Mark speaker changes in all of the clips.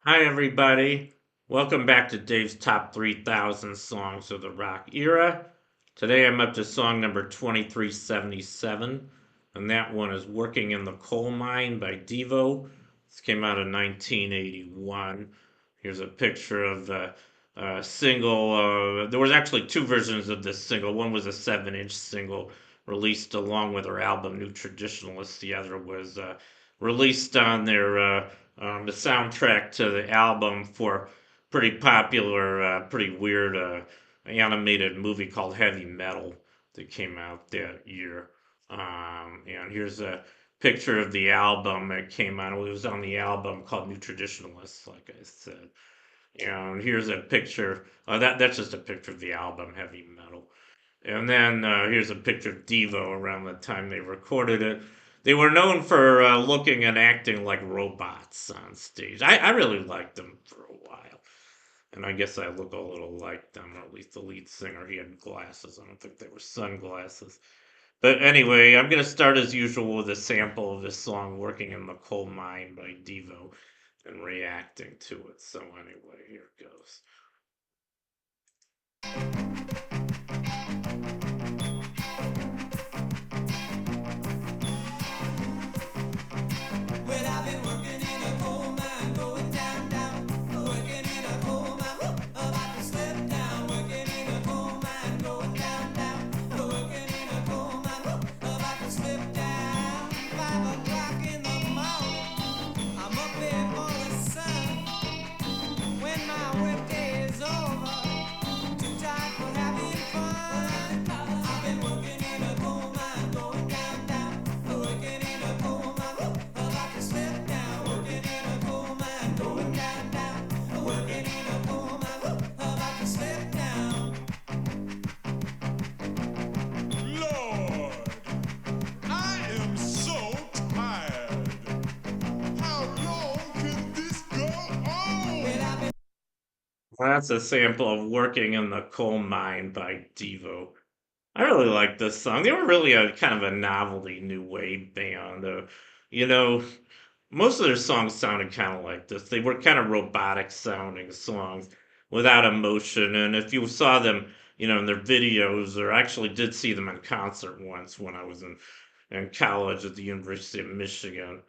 Speaker 1: Hi, everybody. Welcome back to Dave's Top 3,000 Songs of the Rock Era. Today I'm up to song number 2377, and that one is Working in the Coal Mine by Devo. This came out in 1981. Here's a picture of the single. There was actually two versions of this single. One was a 7-inch single released along with her album New Traditionalists. The other was released on the soundtrack to the album for pretty popular, pretty weird animated movie called Heavy Metal that came out that year. And here's a picture of the album that came out. It was on the album called New Traditionalists, like I said. And here's a picture. That's just a picture of the album Heavy Metal. And then here's a picture of Devo around the time they recorded it. They were known for looking and acting like robots on stage. I really liked them for a while. And I guess I look a little like them, or at least the lead singer. He had glasses. I don't think they were sunglasses. But anyway, I'm going to start as usual with a sample of this song, Working in the Coal Mine by Devo, and reacting to it. So, anyway, here it goes.
Speaker 2: Well, I've been working in a coal mine, going down, down. Working in a coal mine, about to slip down. Working in a coal mine, going down, down. Working in a coal mine, about to slip down. 5 o'clock in the morning, I'm up before the sun. When my workday is over, too tired for having fun. I've been working in a coal mine, going down, down. Working in a coal mine, about to slip down. Working in a coal mine, going down, down. Working in a coal mine, about to slip down.
Speaker 3: Lord, I am so tired. How long can this go
Speaker 2: Well,
Speaker 3: on?
Speaker 2: I've been
Speaker 1: That's a sample of Working in the Coal Mine by Devo. I really like this song. They were really a kind of a novelty new wave band. You know, most of their songs sounded kind of like this. They were kind of robotic sounding songs without emotion. And if you saw them, in their videos, or actually did see them in concert once when I was in college at the University of Michigan,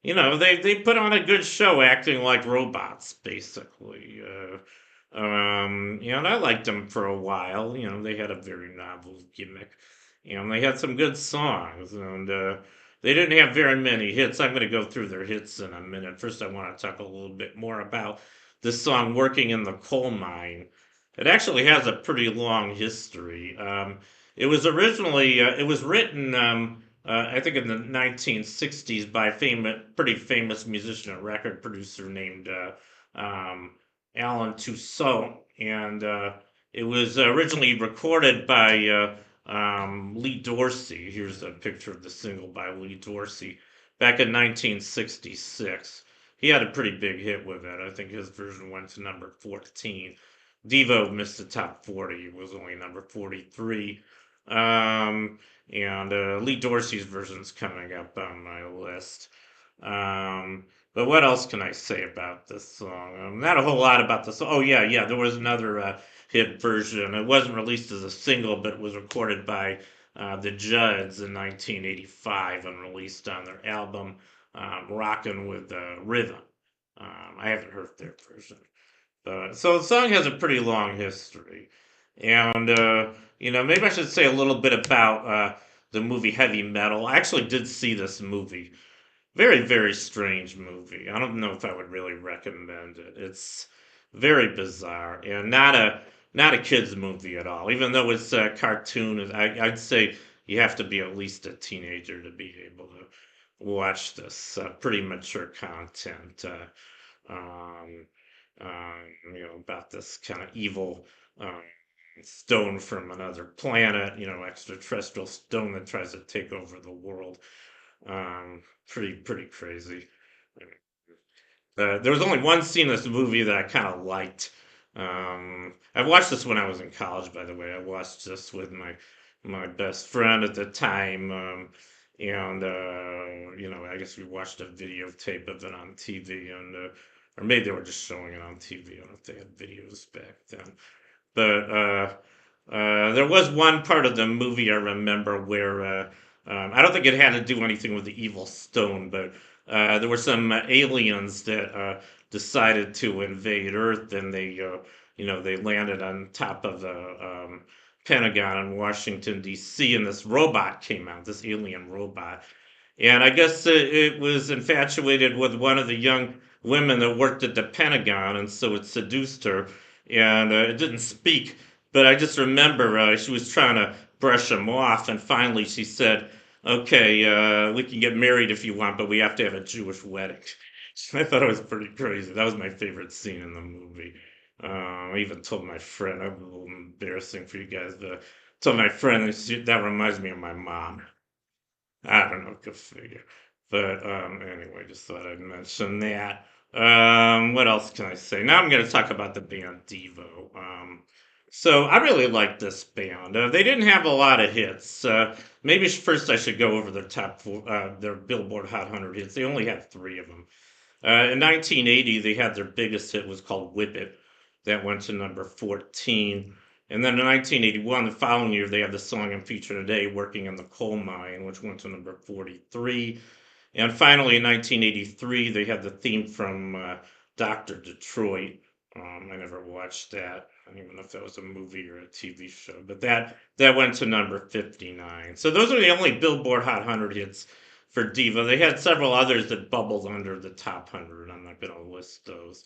Speaker 1: they put on a good show acting like robots, basically. And I liked them for a while. They had a very novel gimmick. They had some good songs, and they didn't have very many hits. I'm going to go through their hits in a minute. First, I want to talk a little bit more about this song, Working in the Coal Mine. It actually has a pretty long history. It was written, I think, in the 1960s by a pretty famous musician and record producer named Alan Toussaint, and it was originally recorded by Lee Dorsey. Here's a picture of the single by Lee Dorsey back in 1966. He had a pretty big hit with it. I think his version went to number 14. Devo missed the top 40. It was only number 43. Um, and Lee Dorsey's version's coming up on my list. But what else can I say about this song? Not a whole lot about this. Oh yeah, yeah. There was another hit version. It wasn't released as a single, but it was recorded by the Judds in 1985 and released on their album "Rockin' with Rhythm." I haven't heard their version. So the song has a pretty long history, and maybe I should say a little bit about the movie Heavy Metal. I actually did see this movie. Very, very strange movie. I don't know if I would really recommend it. It's very bizarre and not a kids movie at all. Even though it's a cartoon, I'd say you have to be at least a teenager to be able to watch this pretty mature content. Um, about this kind of evil stone from another planet, extraterrestrial stone that tries to take over the world. Pretty crazy. There was only one scene in this movie that I kind of liked. I watched this when I was in college, by the way. I watched this with my best friend at the time, and I guess we watched a videotape of it on TV, and or maybe they were just showing it on TV. I don't know if they had videos back then. But there was one part of the movie I remember where I don't think it had to do anything with the evil stone, but there were some aliens that decided to invade Earth, and they landed on top of the Pentagon in Washington D.C. And this robot came out, this alien robot, and I guess it was infatuated with one of the young women that worked at the Pentagon, and so it seduced her. And it didn't speak, but I just remember she was trying to brush him off, and finally she said, "Okay, we can get married if you want, but we have to have a Jewish wedding." I thought it was pretty crazy. That was my favorite scene in the movie. I even told my friend, I'm a little embarrassing for you guys, but I told my friend that reminds me of my mom. I don't know, go figure. But anyway, just thought I'd mention that. What else can I say? Now I'm going to talk about the band Devo. So I really like this band. They didn't have a lot of hits. Maybe first I should go over their top four, their Billboard Hot 100 hits. They only had three of them. In 1980, they had their biggest hit was called "Whip It," that went to number 14. And then in 1981, the following year, they had the song I'm featuring today, "Working in the Coal Mine," which went to number 43. And finally, in 1983, they had the theme from Dr. Detroit. I never watched that. I don't even know if that was a movie or a TV show, but that went to number 59. So those are the only Billboard Hot 100 hits for Diva. They had several others that bubbled under the top 100. I'm not going to list those.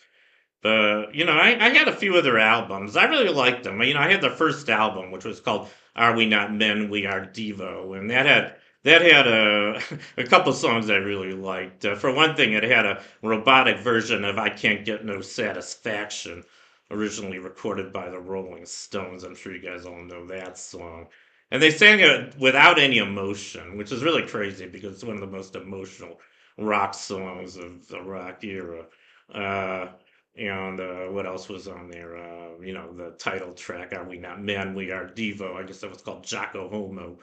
Speaker 1: But I had a few of their albums. I really liked them. I had their first album, which was called "Are We Not Men? We Are Devo," and that had a a couple songs I really liked. For one thing, it had a robotic version of "I Can't Get No Satisfaction," originally recorded by the Rolling Stones. I'm sure you guys all know that song. And they sang it without any emotion, which is really crazy because it's one of the most emotional rock songs of the rock era. Uh, and what else was on there? The title track, "Are We Not Men? We Are Devo." I guess that was called Jocko Homo.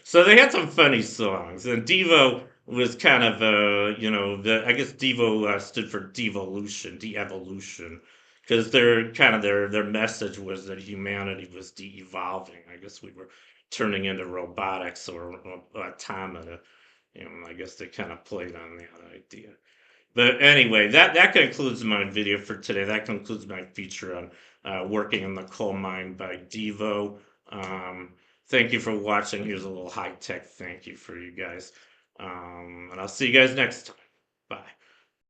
Speaker 1: So they had some funny songs. And Devo was kind of, I guess Devo stood for devolution, de-evolution, because their message was that humanity was de-evolving. I guess we were turning into robotics or automata. I guess they kind of played on that idea. But anyway, that concludes my video for today. That concludes my feature on "Working in the Coal Mine" by Devo. Thank you for watching. Here's a little high tech thank you for you guys. And I'll see you guys next time. Bye.